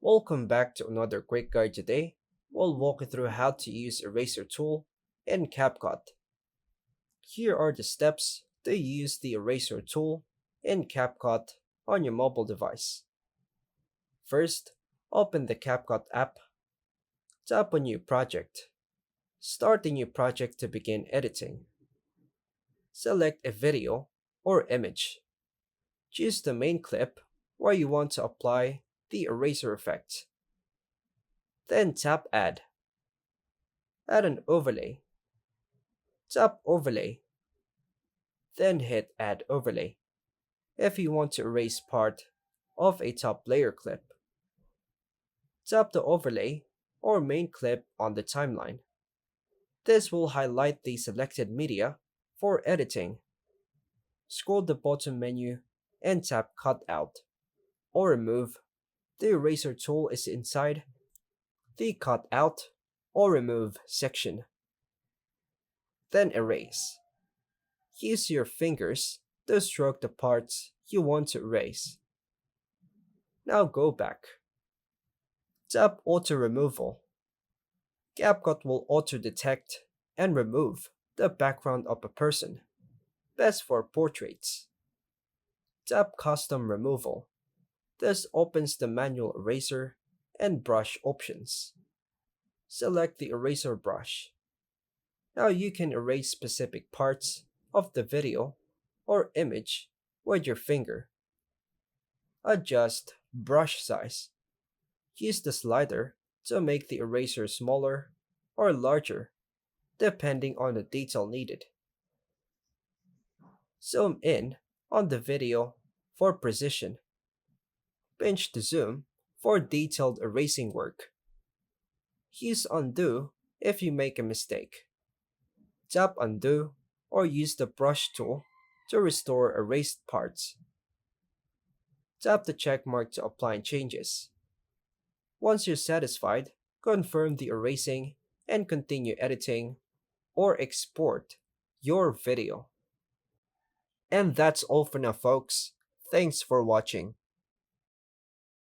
Welcome back to another quick guide today. We'll walk you through how to use Eraser tool in CapCut. Here are the steps to use the Eraser tool in CapCut on your mobile device. First, open the CapCut app, tap on New Project. Start a new project to begin editing. Select a video or image. Choose the main clip where you want to apply the eraser effect. Then tap Add. Add an overlay. Tap Overlay. Then hit Add Overlay if you want to erase part of a top layer clip. Tap the overlay or main clip on the timeline. This will highlight the selected media for editing. Scroll the bottom menu and tap Cut Out or Remove. The eraser tool is inside the Cut Out or Remove section. Then erase. Use your fingers to stroke the parts you want to erase. Now go back. Tap Auto Removal. CapCut will auto detect and remove the background of a person, best for portraits. Tap Custom Removal. This opens the manual eraser and brush options. Select the eraser brush. Now you can erase specific parts of the video or image with your finger. Adjust brush size. Use the slider to make the eraser smaller or larger depending on the detail needed. Zoom in on the video for precision. Pinch to zoom for detailed erasing work. Use Undo if you make a mistake. Tap Undo or use the brush tool to restore erased parts. Tap the check mark to apply changes. Once you're satisfied, confirm the erasing and continue editing or export your video. And that's all for now, folks. Thanks for watching.